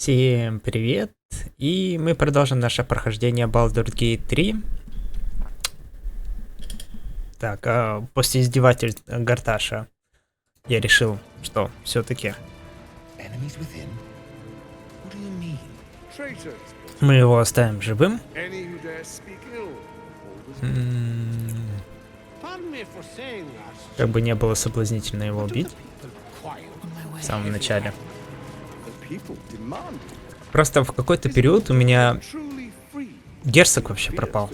Всем привет! И мы продолжим наше прохождение Baldurs 3. Так, после издевательств Гарташа я решил, что все-таки мы его оставим живым. Как бы не было соблазнительно его убить в самом начале. Просто в какой-то период у меня герцог вообще пропал.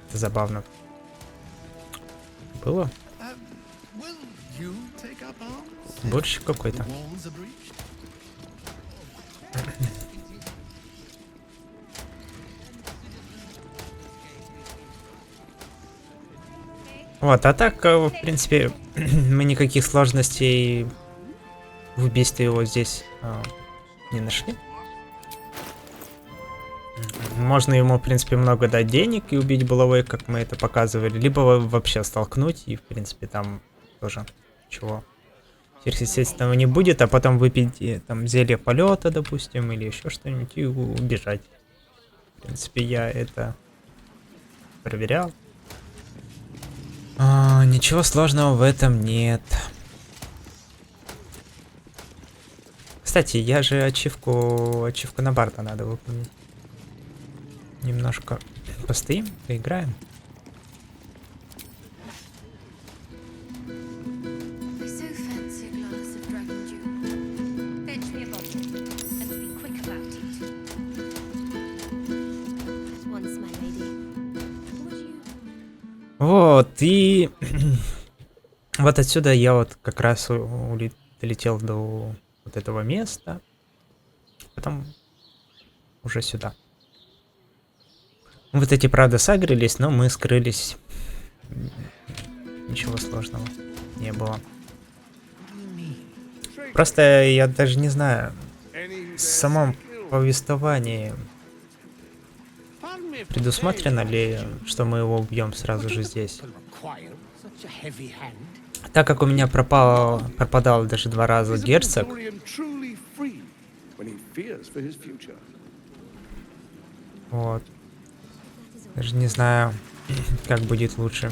Это забавно. Было? Борщик какой-то. Вот, а так, в принципе, мы никаких сложностей в убийстве его здесь не нашли. Можно ему, в принципе, много дать денег и убить булавой, как мы это показывали, либо вообще столкнуть, и, в принципе, там тоже ничего сверхъестественного не будет, а потом выпить там зелье полета, допустим, или еще что-нибудь, и убежать. В принципе, я это проверял. Ничего сложного в этом нет. Кстати, я же ачивку на Барта надо выполнить. Немножко постоим, поиграем. Вот, и вот отсюда я вот как раз долетел до вот этого места, потом уже сюда. Вот эти, правда, сагрились, но мы скрылись. Ничего сложного не было. Просто я даже не знаю, в самом повествовании предусмотрено ли, что мы его убьем сразу же здесь. Так как у меня пропадал даже 2 раза герцог. Вот. Даже не знаю, как будет лучше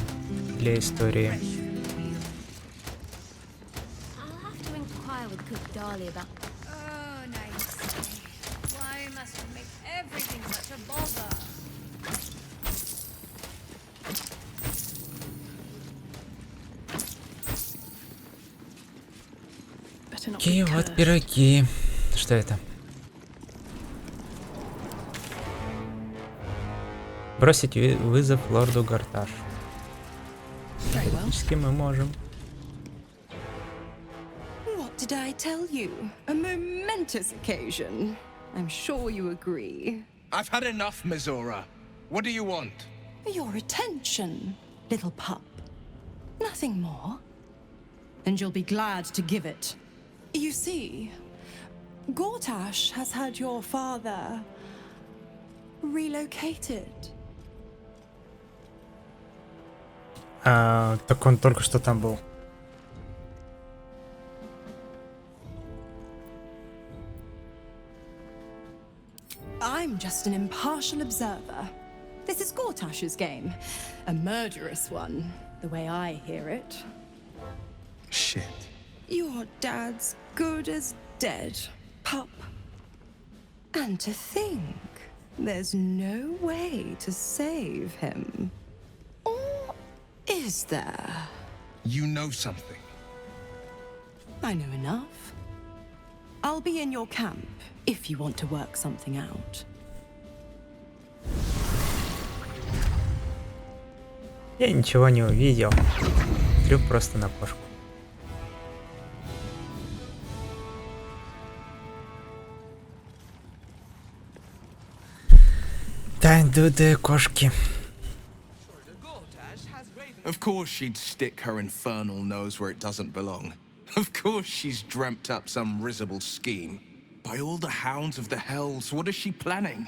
для истории. Такие вот пироги. Что это? Бросить вызов лорду Гарташу. Теоретически мы можем. What did I tell you? A momentous occasion. I'm sure you agree. I've had enough, Mizora. What do you want? Your attention, little pup. Nothing more. And you'll be glad to give it. You see, Gortash has had your father relocated. Так он только что там был. I'm just an impartial observer. This is Gortash's game. A murderous one, the way I hear it. Shit. Your dad's good as dead, pup. And to think, there's no way to save him. Or is there? You know something. I know enough. I'll be in your camp if you want to work something out. Я ничего не увидел. Трюк просто на кошку. Тань дуды кошки. Of course she'd stick her infernal nose where it doesn't belong. Of course she's dreamt up some risible scheme. By all the hounds of the hells, what is she planning?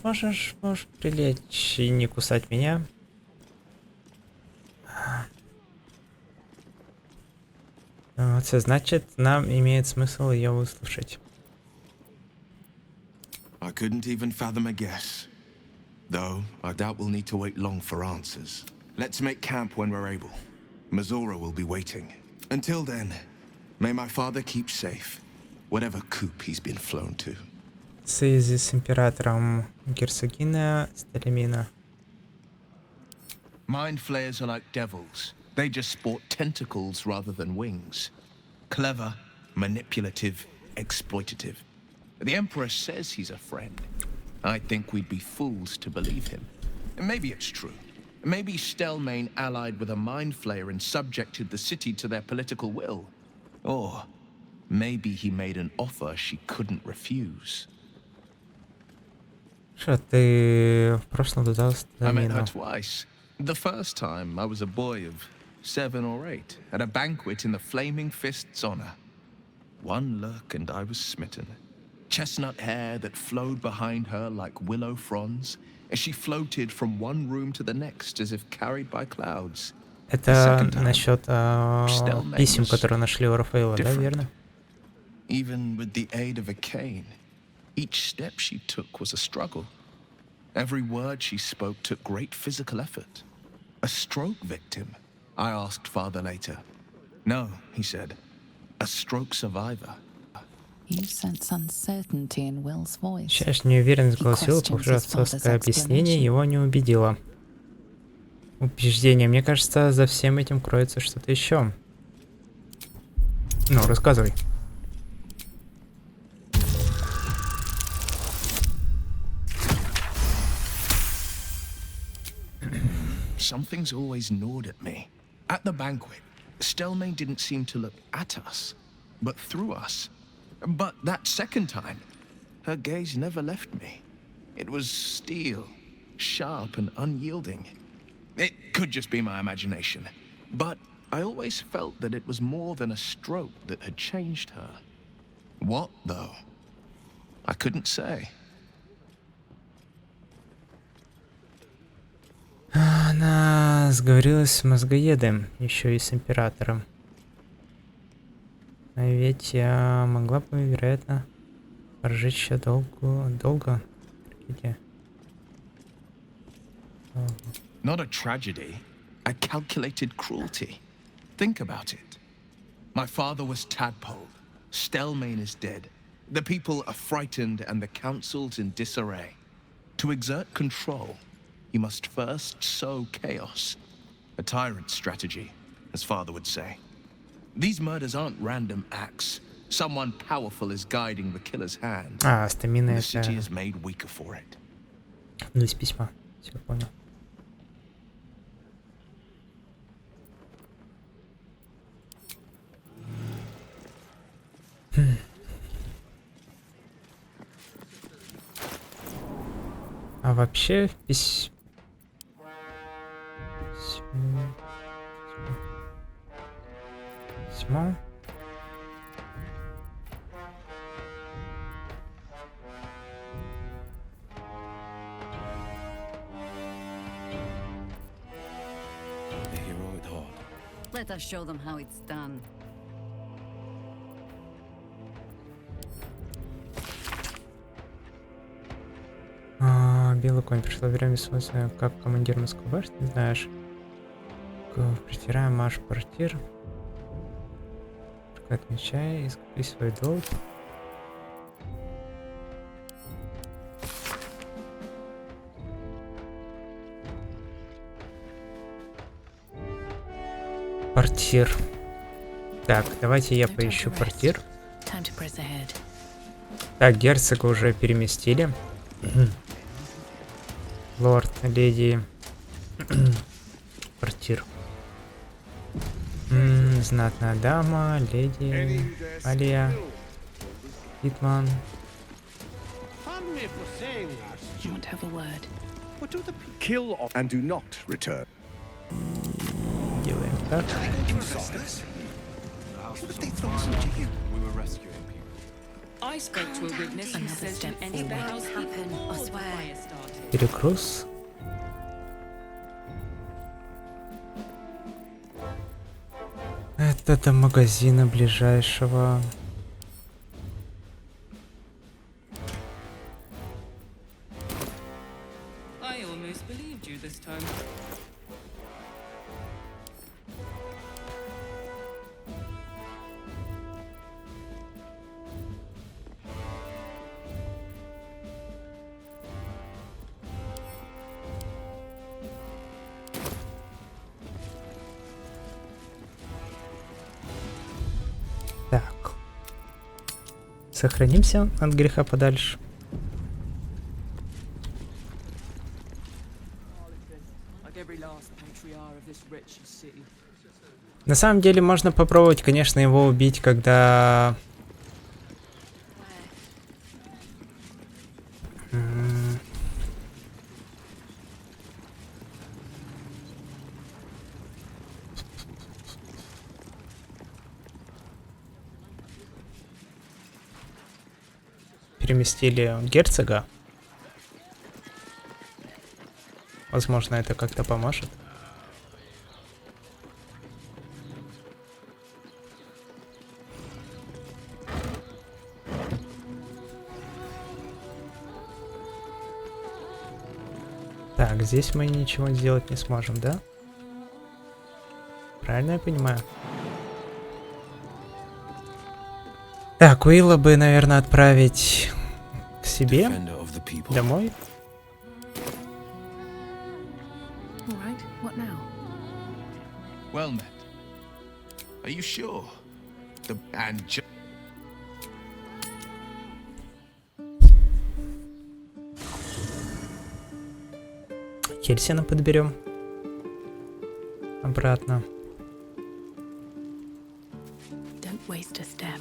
Можешь прилечь и не кусать меня? Це значит, нам имеет смысл ее выслушать. I couldn't even fathom a guess. Though, I doubt we'll need to wait long for answers. Let's make camp when we're able. Mizora will be waiting. Until then, may my father keep safe, whatever coop he's been flown to. В связи с императором герцогиня Сталимина. Mind flayers are like devils. They just sport tentacles rather than wings. Clever, manipulative, exploitative. The Emperor says he's a friend. I think we'd be fools to believe him. Maybe it's true. Maybe Stelmane allied with a mind flayer and subjected the city to their political will. Or maybe he made an offer she couldn't refuse. Что ты в прошлом туда I met Сталимину? her twice. The first time I was a boy of 7 or 8 at a banquet in the Flaming Fist's honor. One look and I was smitten. Chestnut hair that flowed behind her like willow fronds as she floated from one room to the next as if carried by clouds. Это насчет писем, которые нашли у Рафаэла, да, верно? Even with the aid of a cane, each step she took was a struggle. Every word she spoke took great physical effort. A stroke victim, I asked father later. No, he said, a stroke survivor. You sense uncertainty in Will's voice. Сейчас неуверенность в голосе Уилла, похоже, отцовское объяснение его не убедило. Убеждение. Мне кажется, за всем этим кроется что-то еще. Ну, рассказывай. Something's always gnawed at me. At the banquet, Stelmane didn't seem to look at us, but through us. But that second time, her gaze never left me. It was steel, sharp and unyielding. It could just be my imagination, but I always felt that it was more than a stroke that had changed her. What, though? I couldn't say. Она сговорилась с мозгоедом, еще и с императором. А ведь я могла бы, вероятно, прожить еще долго. Not a tragedy, a calculated cruelty. Think about it. My father was tadpoled. Stelmane is dead. The people are frightened and the council's in disarray. To exert control, you must first sow chaos. A tyrant's strategy, as father would say. These murders aren't random acts. Someone powerful is guiding the killer's hand. Стамина The это... city is made weaker for it. Ну, из письма. Все понял. А вообще письмо... The hero at heart. Let us show them how it's done. Белый конь. Пришло время свойственно как командир Москвы башни, знаешь. Притираем марш портир. Отмечай, искупи свой долг. Портир. Так, давайте я поищу портир. Так, герцога уже переместили. Лорд, леди. Портир. Знатная дама, леди, Алия, Хитман. And do not return. Делаем так. I spoke to a witness who says that anything else happen, I swear. Перекрус. Это до магазина ближайшего. I almost believed you this time. Так. Сохранимся от греха подальше. На самом деле можно попробовать, конечно, его убить, когда... переместили герцога. Возможно, это как-то поможет. Так, здесь мы ничего сделать не сможем, да? Правильно я понимаю? Так, Уилла бы, наверное, отправить к себе домой. All right, what now? Well met. Are you sure? Хельсина подберем. Обратно. Don't waste a step.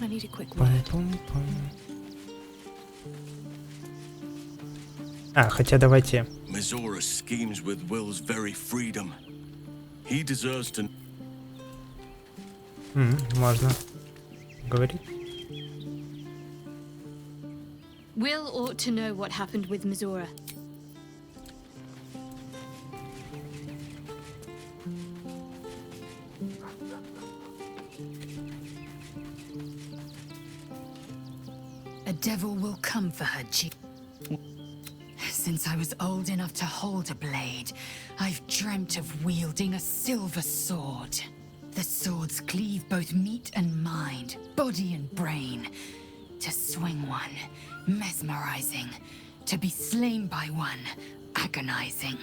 I need a quick word. А, хотя давайте. Mizora schemes with Will's very freedom. He deserves to... Можно говорить. Will ought to know what happened with Mizora. A devil will come for her, Since I was old enough to hold a blade, I've dreamt of wielding a silver sword. The swords cleave both meat and mind, body and brain. To swing one, mesmerizing. To be slain by one, agonizing.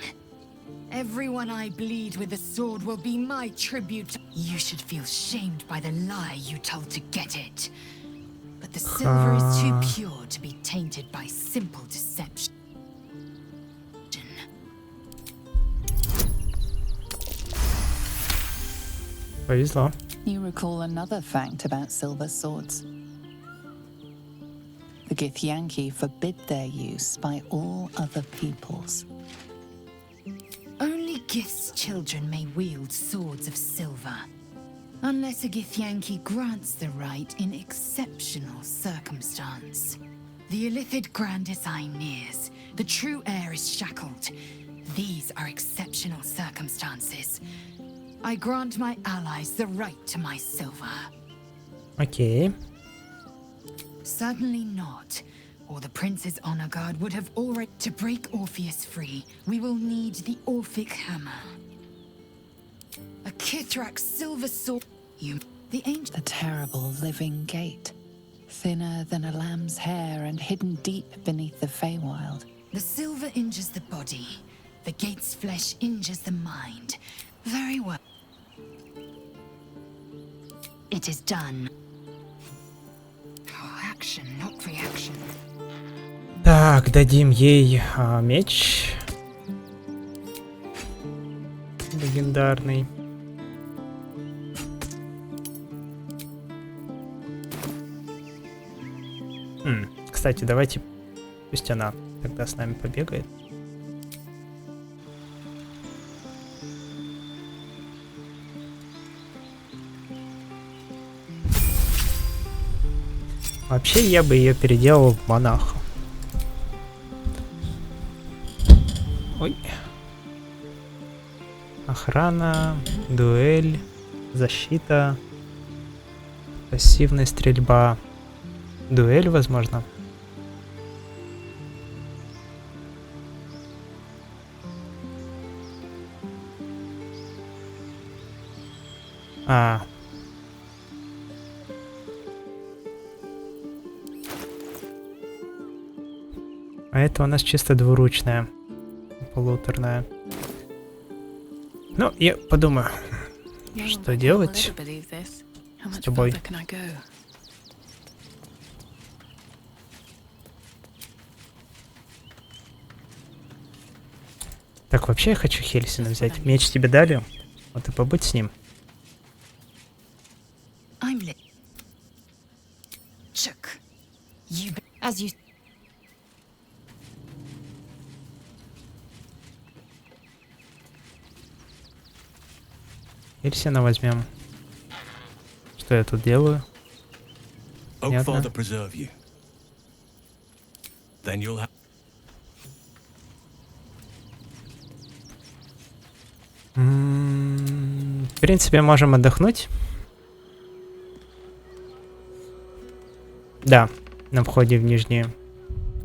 Everyone I bleed with the sword will be my tribute. You should feel shamed by the lie you told to get it. But the silver is too pure to be tainted by simple deception. Повезло. You recall another fact about silver swords. The Githyanki forbid their use by all other peoples. Only Gith's children may wield swords of silver. Unless a Githyanki grants the right in exceptional circumstance. The Illithid Grand Design nears. The true heir is shackled. These are exceptional circumstances. I grant my allies the right to my silver. Окей. Certainly not. Or the Prince's honor guard would have already... To break Orpheus free, we will need the Orphic Hammer. A Kithrak's silver sword... The ancient... The terrible living gate. Thinner than a lamb's hair and hidden deep beneath the Feywild. The silver injures the body. The gate's flesh injures the mind. Very well. It is done. Oh, action, not reaction. Так, дадим ей меч. Легендарный. Кстати, давайте... Пусть она тогда с нами побегает. Вообще, я бы ее переделал в монаха. Охрана, дуэль, защита, пассивная стрельба, дуэль, возможно. А это у нас чисто двуручная, полуторная. Ну, я подумаю, что делать с тобой. Так, вообще я хочу Хельсина взять. Меч тебе дали? Вот и побудь с ним. Хельсина возьмем. Что я тут делаю? Понятно. В принципе, можем отдохнуть. Да, на входе в Нижний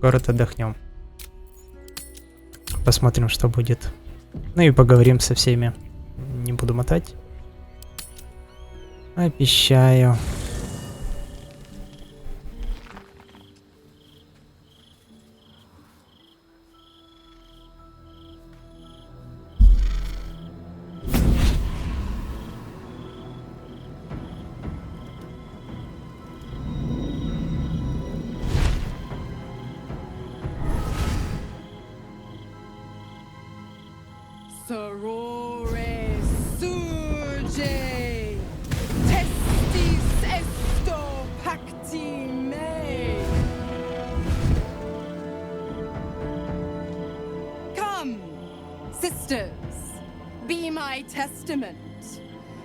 город отдохнем. Посмотрим, что будет. Ну и поговорим со всеми. Не буду мотать. Обещаю.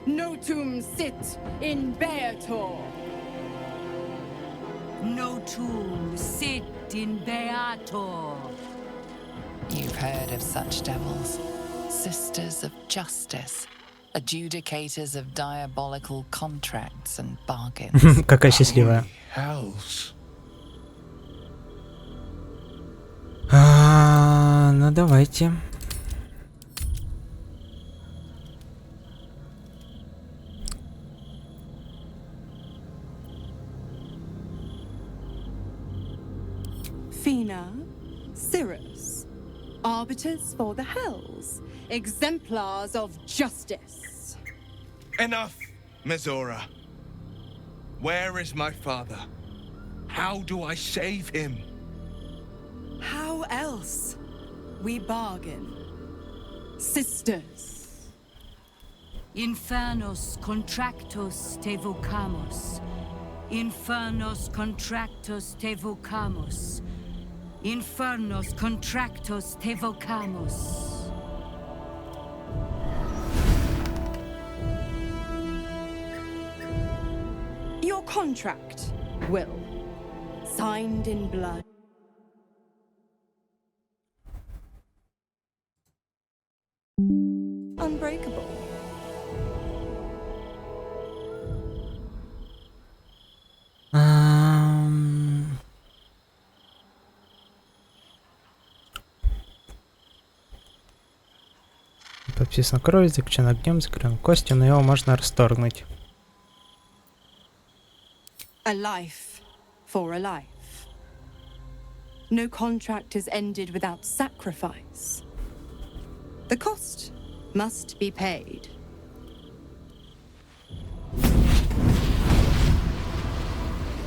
Notum sit in Beator. Notum sit in Beator. You've heard of such devils. Sisters of justice. Adjudicators of diabolical contracts and bargains. Какая счастливая. Ну давайте. Cirrus, arbiters for the hells, exemplars of justice. Enough, Mizora. Where is my father? How do I save him? How else? We bargain. Sisters. Infernos contractos te vocamos. Infernos contractos te vocamos. Infernos contractos te vocamos. Your contract, Will, signed in blood. Unbreakable. Подписан кровью, заключен огнем, закрыт костью, но его можно расторгнуть. A life for a life. No contract is ended without sacrifice. The cost must be paid.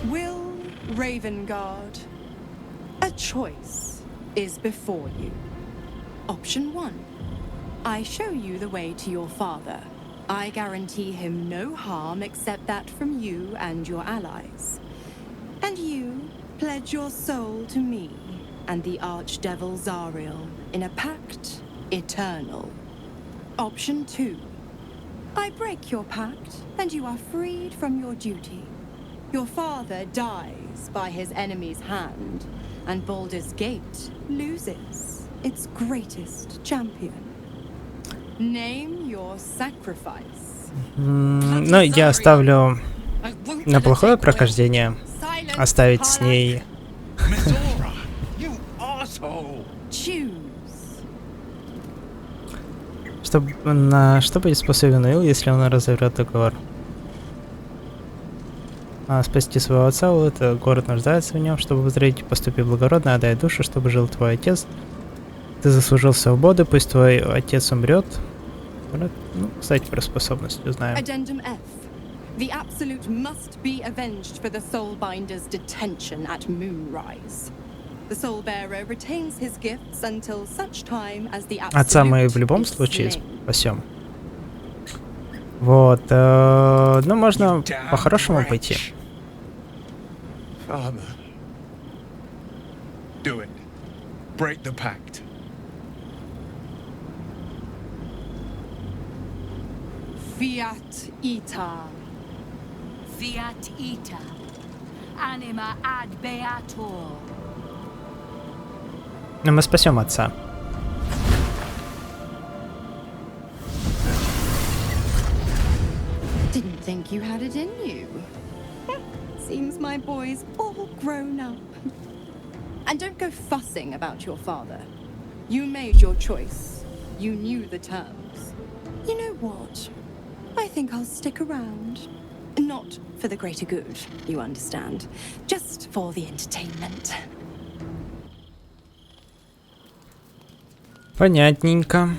Will Ravengard, a choice is before you. Option 1. I show you the way to your father. I guarantee him no harm except that from you and your allies. And you pledge your soul to me and the archdevil Zariel in a pact eternal. Option 2. I break your pact and you are freed from your duty. Your father dies by his enemy's hand and Baldur's Gate loses its greatest champion. Name your sacrifice. Ну, я оставлю на плохое прохождение. Оставить с ней... Mizora, you arsehole! Choose. Что будет способен Уилл, если он разорвет договор? Спасти своего отца, это город нуждается в нем, чтобы возродить, поступи благородно, отдай душу, чтобы жил твой отец. Ты заслужил свободу, пусть твой отец умрет. Ну, кстати, про способность узнаем. Addendum F. The Absolute must be avenged for the Soulbinder's detention at Moonrise. The Soulbearer retains his gifts until such time as the Absolute Отца мы в любом is случае slain. спасем. Вот, ну можно по-хорошему пойти. Father. Do it. Break the pact. Fiat Ita. Fiat ita. Anima ad beator. Но мы спасем отца. Didn't think you had it in you. Seems my boy's all grown up. And don't go fussing about your father. You made your choice. You knew the terms. You know what? I think I'll stick around. Not for the greater good, you understand. Just for the entertainment. Понятненько.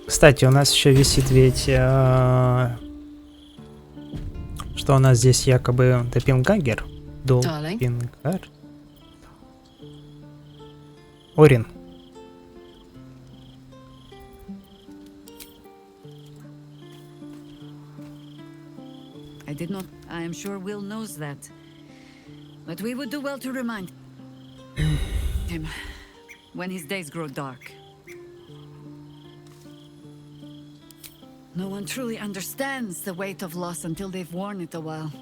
Кстати, у нас еще висит ведь, что у нас здесь якобы допингагер. Допингар. Орин. I did not. I am sure Will knows that. But we would do well to remind him when his days grow dark. No one truly understands the weight of loss until they've worn it a while.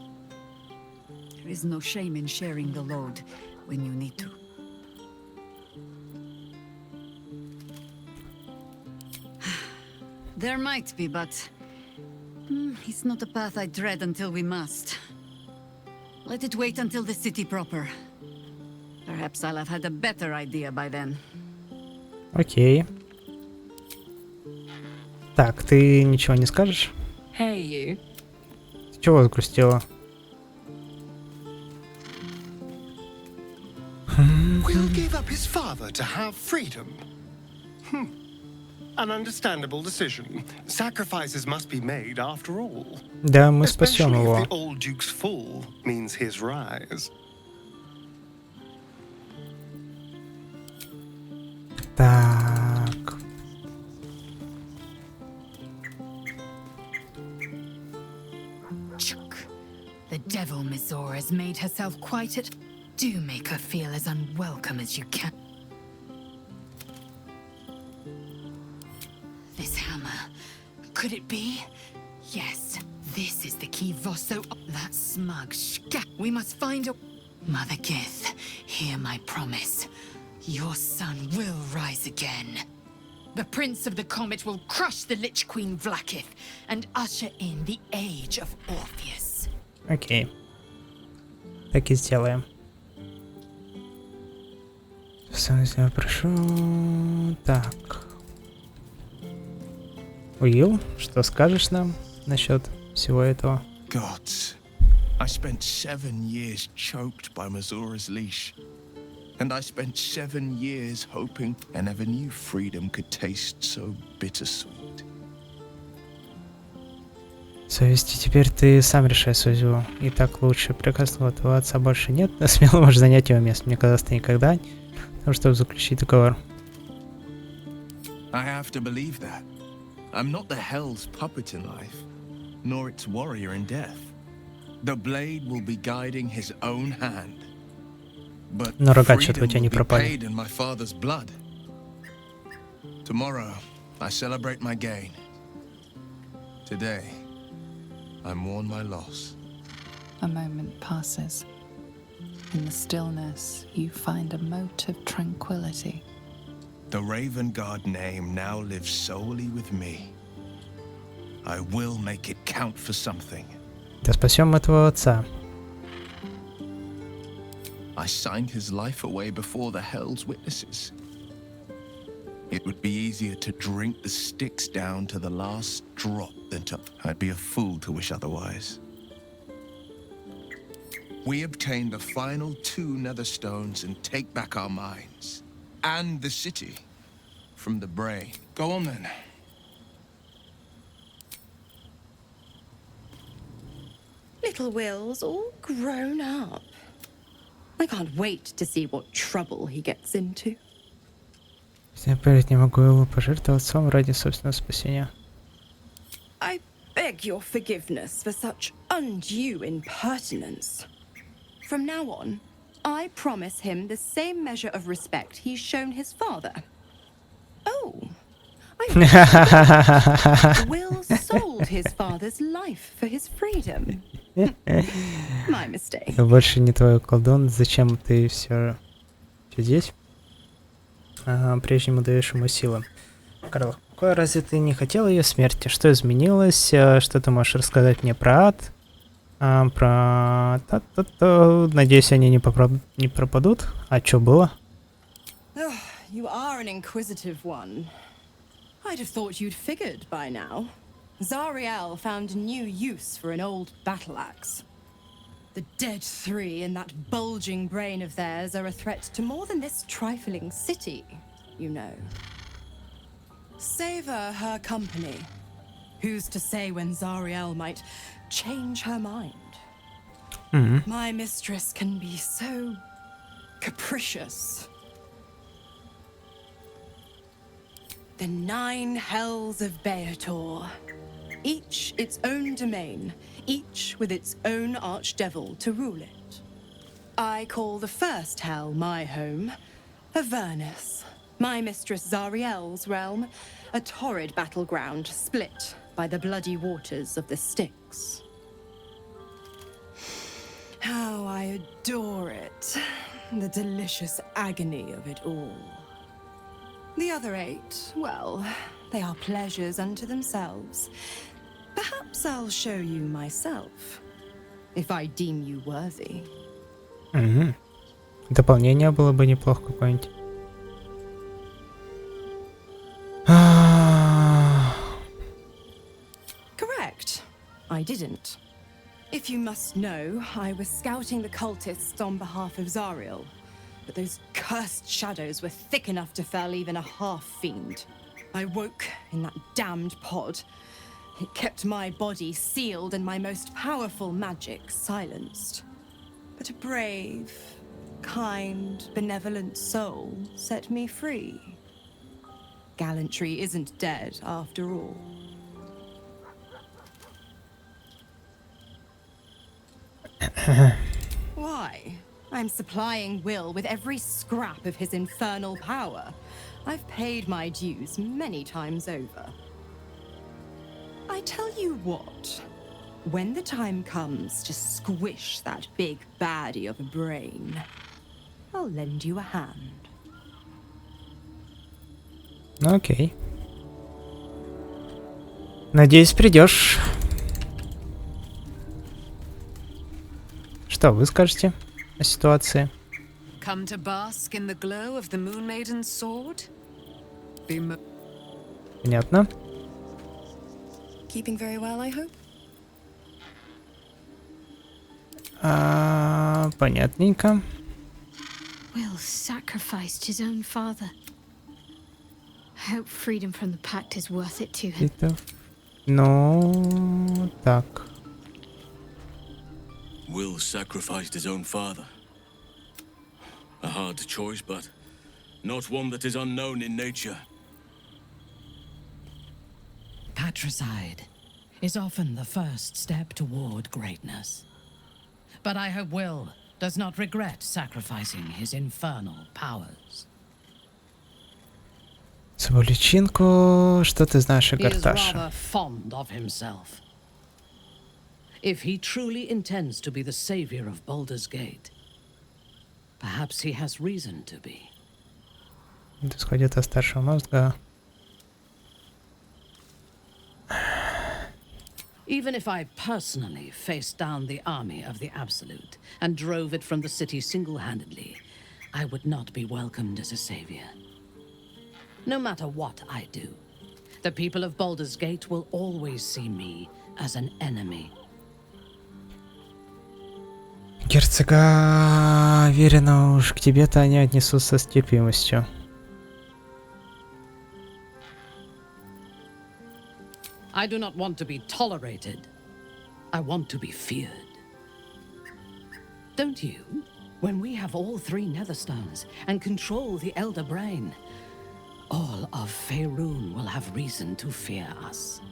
There is no shame in sharing the load when you need to. There might be, but it's not a path I tread until we must. Let it wait until the city proper. Perhaps I'll have had a better idea by then. Окей. Так, ты ничего не скажешь? Hey, you. Ты чего загрустила? Will gave up his father to have freedom. An understandable decision. Sacrifices must be made after all. Да, мы спасем Especially его. if the old duke's fall means his rise. Так. Chuck. The devil Mizora has made herself quite at... Do make her feel as unwelcome as you can. This hammer. Could it be? Yes, this is the key Vosso... That smug scat. We must find a... Mother Gith, hear my promise. Your son will rise again. The Prince of the Comet will crush the Lich Queen Vlaakith and usher in the Age of Orpheus. Окей. Так и сделаем. Я прошу. Так. Уилл, что скажешь нам насчет всего этого? Gods, I spent 7 years choked by Mizora's leash. And I spent 7 years hoping I never knew freedom could taste so bittersweet. Совести, теперь ты сам решай судьбу. И так лучше. Прекрасного твоего отца больше нет, но смело можешь занять его место. Мне казалось, ты никогда не... Потому что заключить договор. I have to believe that. I'm not the Hell's puppet in life, nor its warrior in death. The blade will be guiding his own hand. But Но рога что-то у freedom тебя не will be пропали. paid in my father's blood. Tomorrow, I celebrate my gain. Today, I mourn my loss. A moment passes. In the stillness, you find a mote of tranquility. The Raven Guard name now lives solely with me. I will make it count for something. Да спасем мы твоего отца. I signed his life away before the Hell's witnesses. It would be easier to drink the sticks down to the last drop than to... I'd be a fool to wish otherwise. We obtain the final 2 nether stones and take back our minds. And the city. From the brain. Go on then. Little Will's all grown up. I can't wait to see what trouble he gets into. Я поверить не могу, его пожертвовать отцом ради собственного спасения. I beg your forgiveness for such undue impertinence. From now on, I promise him the same measure of respect he's shown his father. Oh, Will sold his father's life for his freedom. My mistake. Я больше не твой колдун. Зачем ты все здесь? Прежнему даешь ему силы. Карл, какой разве ты не хотел ее смерти? Что изменилось? Что ты можешь рассказать мне про ад? Надеюсь, они не пропадут. А что было? You are an inquisitive one. I'd have thought you'd figured by now. Zariel found a new use for an old battle axe. The dead 3 in that bulging brain of theirs are a threat to more than this trifling city, you know. Savor her company. Who's to say when Zariel might change her mind? My mistress can be so capricious. The 9 hells of Beator. Each its own domain, each with its own archdevil to rule it. I call the first hell my home, Avernus, my mistress Zariel's realm, a torrid battleground split by the bloody waters of the Styx. How I adore it, the delicious agony of it all. The other 8, well, they are pleasures unto themselves. Perhaps I'll show you myself, if I deem you worthy. Дополнение было бы неплохо какое-нибудь. Correct. I didn't. If you must know, I was scouting the cultists on behalf of Zariel. But those cursed shadows were thick enough to fell even a half-fiend. I woke in that damned pod. It kept my body sealed and my most powerful magic silenced. But a brave, kind, benevolent soul set me free. Gallantry isn't dead after all. Why? I'm supplying Will with every scrap of his infernal power. I've paid my dues many times over. I tell you what, when the time comes to squish that big baddie of a brain, I'll lend you a hand. Окей. Надеюсь, придешь. Что вы скажете о ситуации? Come to bask in the glow of the Moon Maiden's sword? Понятно. Keeping very well, I hope? Понятненько. Will sacrificed his own father. I hope freedom from the pact is worth it to him. Ну, так. Will sacrificed his own father. A hard choice, but not one that is unknown in nature. Patricide is often the first step toward greatness. But I hope Will does not regret sacrificing his infernal powers. Свою личинку, что ты знаешь о He is Гарташе? rather fond of himself. If he truly intends to be the savior of Baldur's Gate, Perhaps he has reason to be. Это исходит от старшего мозга. Even if I personally faced down the army of the Absolute and drove it from the city single-handedly, I would not be welcomed as a savior. No matter what I do, the people of Baldur's Gate will always see me as an enemy. Герцога, уверена, уж к тебе-то они отнесутся с терпимостью. I do not want to be tolerated. I want to be feared. Don't you? When we have all 3 Netherstones and control the Elder Brain, all of Faerun will have reason to fear us.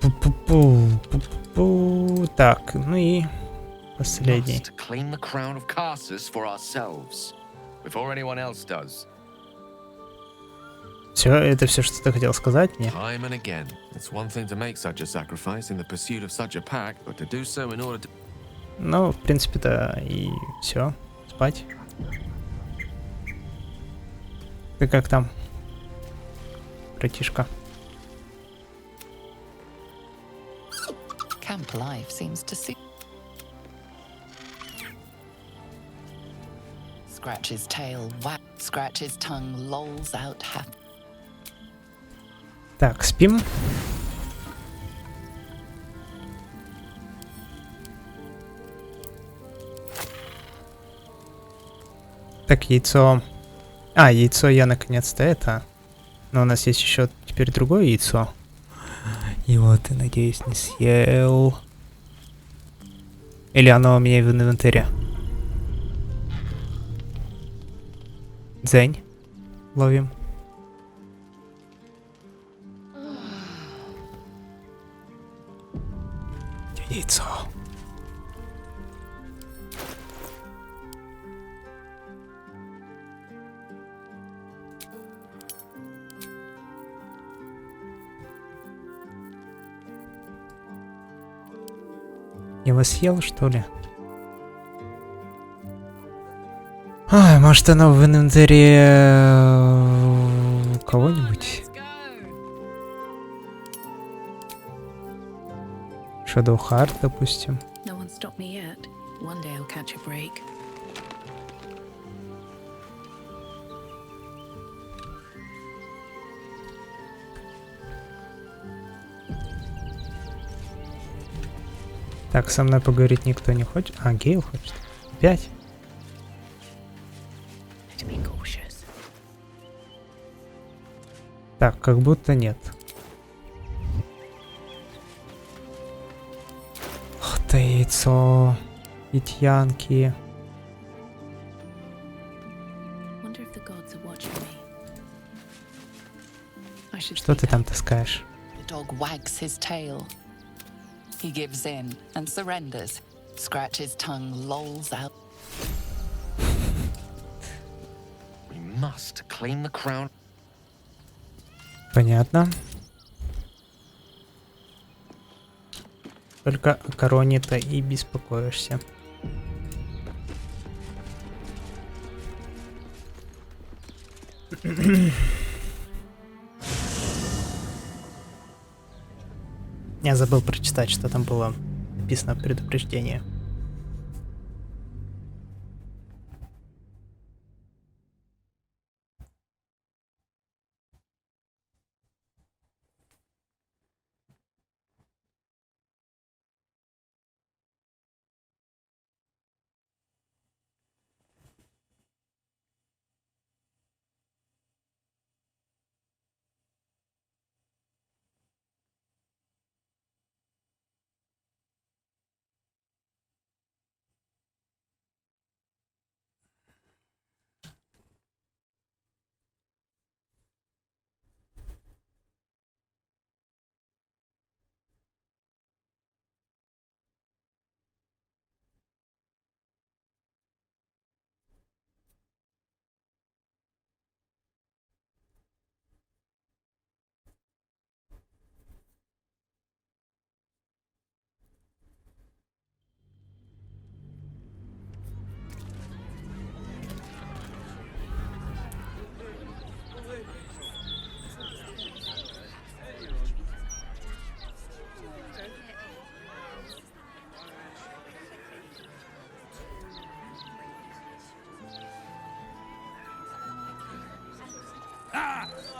Пу-пу-пу. Так, ну и последний. Must claim the crown of Carsus for ourselves before anyone else does. Все, это все, что ты хотел сказать мне? Time and again, it's one thing to make such a sacrifice in the pursuit of such a pact, but to do so in order to... Ну, в принципе-то и все. Спать. Ты как там, братишка? Camp life seems to suit. Scratch his tail, whack, scratch his tongue, lolls out happy. Так, спим. Так, яйцо. А, яйцо я наконец-то это. Но у нас есть еще теперь другое яйцо. Его ты, надеюсь, не съел. Или оно у меня в инвентаре? Дзень. Ловим. Яйцо. Я его съел, что ли? А, может оно в инвентаре у кого-нибудь? Shadow Heart, допустим. No one stopped me yet. One day I'll catch a break. Так, со мной поговорить никто не хочет. А, Гейл хочет. Опять? Так, как будто нет. Ох ты, яйцо. Ятьянки. Что ты там таскаешь? The dog wags his tail. He gives in and surrenders. Scratch his tongue, lolls out. We must claim the crown. Понятно. Только о короне-то и беспокоишься. Я забыл прочитать, что там было написано в предупреждении.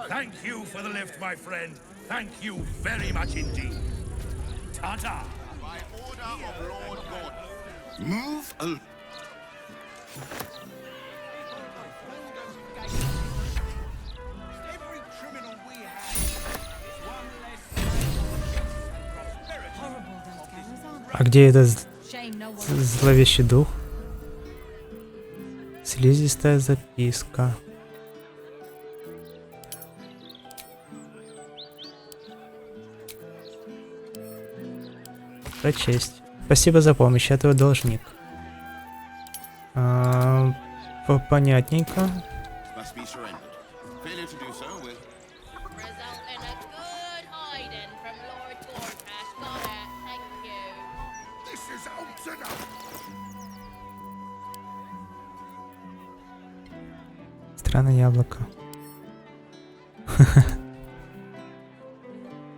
Thank you for the lift, my friend. Thank you very much indeed. Ta-ta. By order of Lord God. Move along. А где этот зловещий дух? Слизистая записка. Прочесть. Спасибо за помощь, я твой должник. Понятненько. Странное яблоко.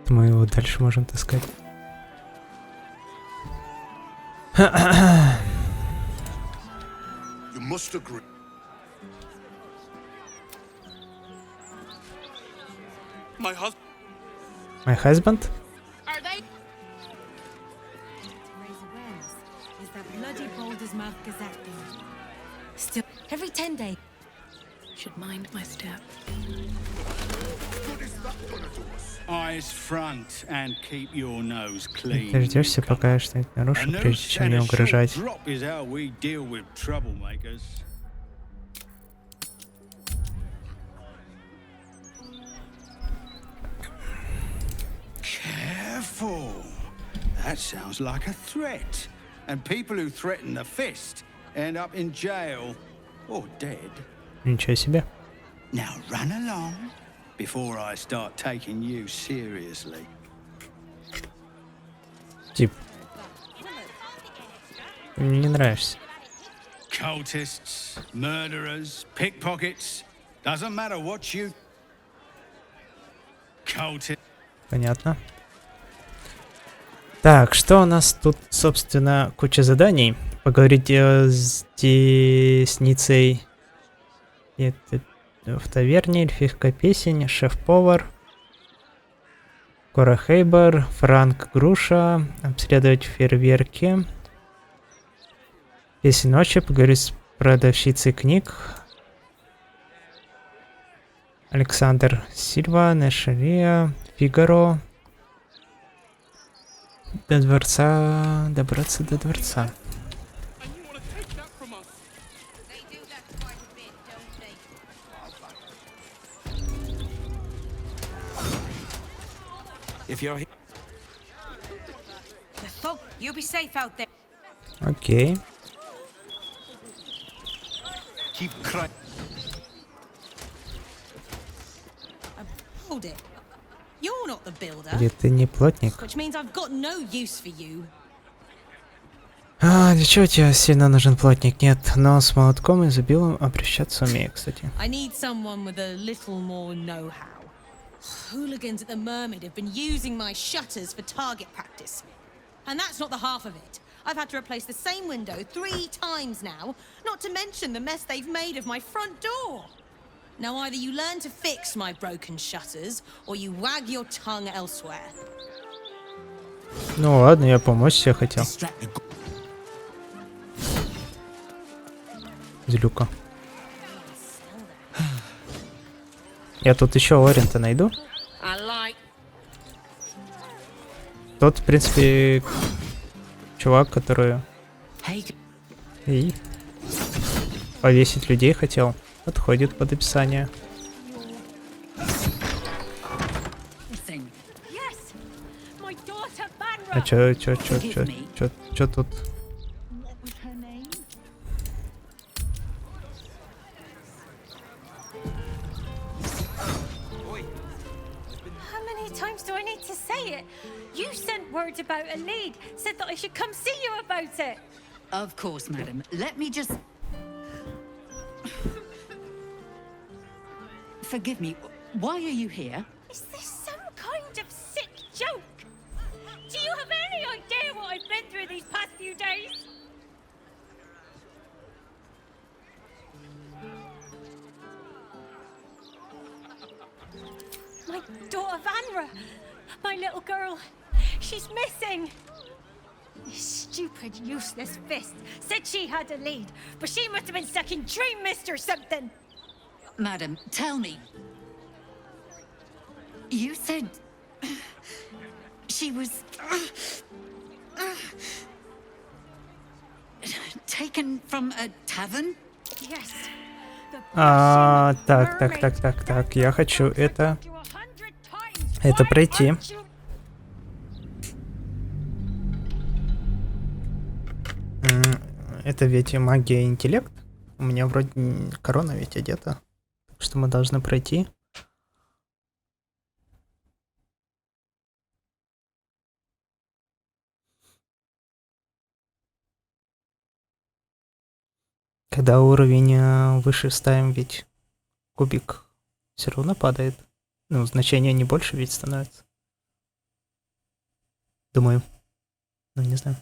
Мы его дальше можем таскать. You must agree. My husband? Are they? Is that bloody Baldurs mouth gazette thing? Still, every 10 days. Should mind my step. Eyes front and keep your nose clean. Ты дождешься, пока я что-нибудь нарушу, прежде чем мне угрожать. Careful. That sounds like a threat. And people who threaten the fist end up in jail or dead. Ничего себе. Now run along before I start taking you seriously. Тип. Ты мне не нравишься. Cultists, murderers, pickpockets. Doesn't matter what you... Cultists. Понятно. Так, что у нас тут, собственно, куча заданий. Поговорить с Десницей. Это в таверне, эльфийская песень, шеф-повар, Кора Хейбер, Франк Груша, обследовать фейерверки, песень ночи, поговорить с продавщицей книг, Александр Сильва, Нешерия, Фигаро, до дворца, добраться до дворца. Окей. Или ты не плотник? А, для чего тебе сильно нужен плотник? Нет, но с молотком и зубилом обращаться умею, кстати. Hooligans at the Mermaid have been using my shutters for target practice. And that's not the half of it. I've had to replace the same window 3 times now, not to mention the mess they've made of my front door. Now either you learn to fix my broken shutters, or you wag your tongue elsewhere. Ну ладно, я помочь тебе хотел. Злюка. Я тут еще Орента найду. Тот, в принципе, чувак, который и повесить людей хотел, подходит под описание. А чё тут? Word about a lead, said that I should come see you about it. Of course, madam. Let me just... Forgive me, why are you here? Is this some kind of sick joke? Do you have any idea what I've been through these past few days? daughter Vanra, my little girl. She's missing. This stupid, useless fist said she had a lead, but she must have been sucking dream mist or something. Madam, tell me. You said she was taken from a tavern? Yes. Так. Я хочу это пройти. Это ведь магия и интеллект. У меня вроде корона ведь одета. Так что мы должны пройти. Когда уровень выше ставим, ведь кубик все равно падает. Ну, значение не больше ведь становится. Думаю. Ну, не знаю.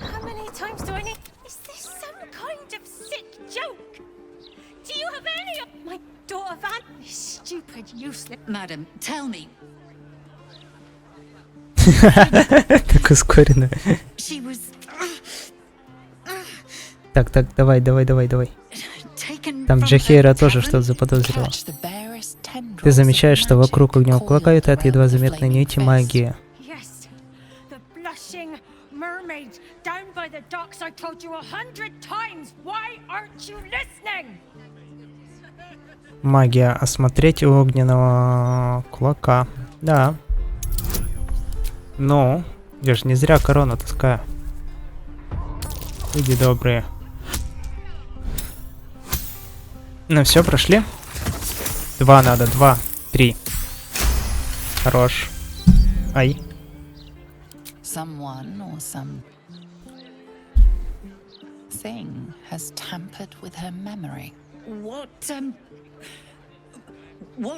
How many times do I need? Is this some kind of sick joke? Do you have any of my daughter Van? This stupid, useless. Madam, tell me. Так ускоренно. Так, давай. Там Джахейра тоже что-то заподозрила. Ты замечаешь, что вокруг огневого кулака витает едва заметные нити магии. Магия. Осмотреть у огненного кулака. Да. Ну, я же не зря корону таскаю. Люди добрые. Ну все, прошли. 2 надо, 2, 3. Хорош. Ай. Someone or some thing has tampered with her memory. What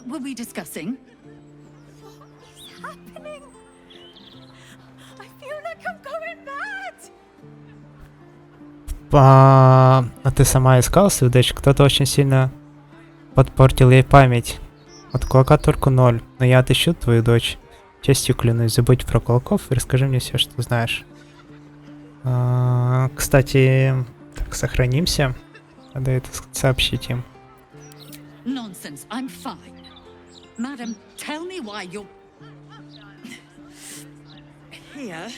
were we discussing? What is happening? I feel like I'm going mad. А ты сама искала свою дочь? Кто-то очень сильно подпортил ей память. От кулака только 0. Но я отыщу твою дочь. Честью клянусь, забудь про кулаков и расскажи мне все, что знаешь. Кстати, так, сохранимся. Надо это сообщить им. Nonsense, I'm fine. Madam, tell me why you're here,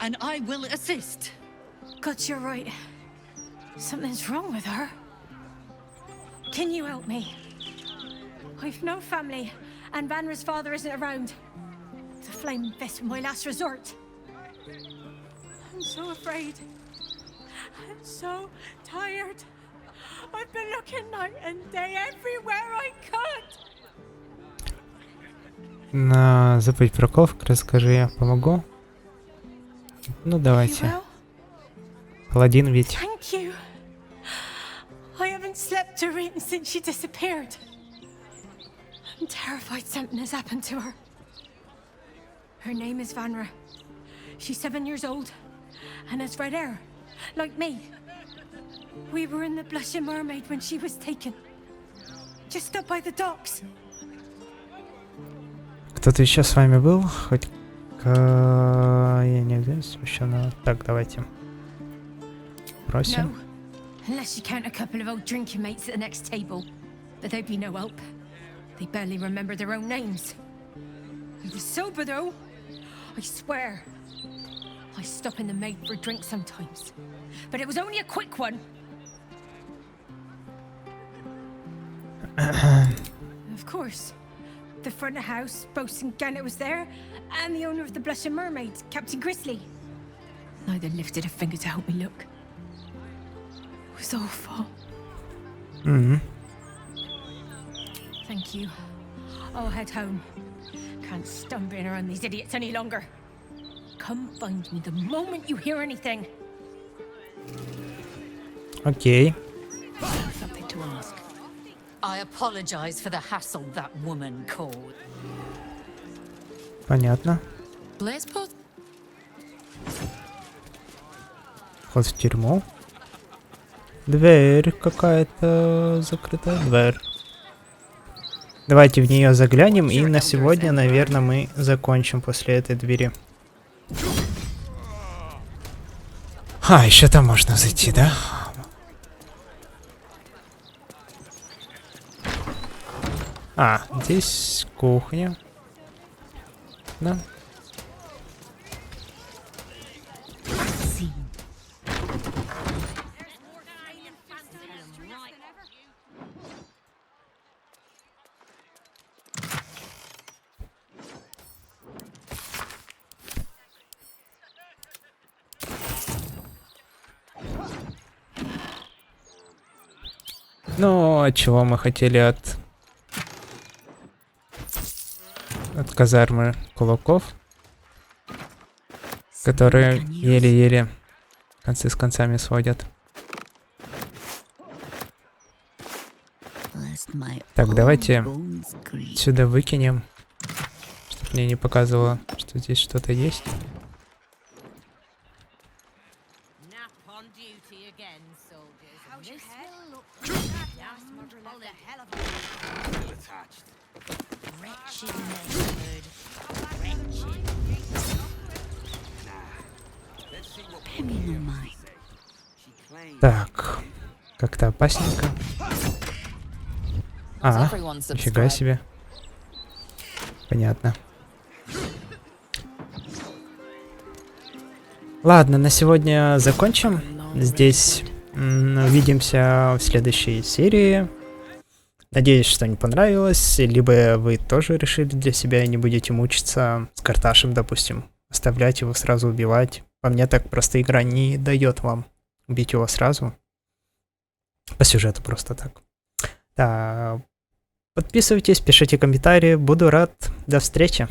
and I will assist. God, you're right. Something's wrong with her. Can you help me? I've no family, and Vanra's father isn't around. The flaming fist was my last resort. I'm so afraid. I'm so tired. I've been looking night and day everywhere I could. Забыть про ковк, расскажи, я помогу. Ну давайте. Паладин ведь. Thank you. I haven't slept or eaten since she disappeared. I'm terrified something has happened to her. Her name is Vanra. She's 7 years old and has red hair, like me. We were in the Blushing Mermaid when she was taken. Just up by the docks. Кто-то еще с вами был? Хоть я не знаю, смущенно. Так, давайте. Просим. No, unless you count a couple of old drinking mates at the next table. But they'd be no help. They barely remember their own names. I was sober though. I swear. I stop in the maid for a drink sometimes. But it was only a quick one. Of course. The front of house, Bosun Gannet was there, and the owner of the Blushing Mermaid, Captain Grizzly. Neither lifted a finger to help me look. It was awful. Thank you. I'll head home. Can't stand being around these idiots any longer. Come find me the moment you hear anything. Окей. Something to ask. I apologize for the hassle that woman caused. Понятно. Вход в тюрьму. Дверь какая-то закрытая. Дверь. Давайте в нее заглянем, и на сегодня, наверное, мы закончим после этой двери. А, еще там можно зайти, да? А, здесь кухня. Да. Ну, а чего мы хотели от казармы кулаков, которые еле-еле концы с концами сводят. Так, давайте сюда выкинем, чтобы мне не показывало, что здесь что-то есть. Так, как-то опасненько. А, нифига себе. Понятно. Ладно, на сегодня закончим. Здесь увидимся в следующей серии. Надеюсь, что не понравилось, либо вы тоже решили для себя и не будете мучиться с карташем, допустим. Оставлять его, сразу убивать. По мне так просто игра не дает вам убить его сразу. По сюжету просто так. Да. Подписывайтесь, пишите комментарии. Буду рад. До встречи.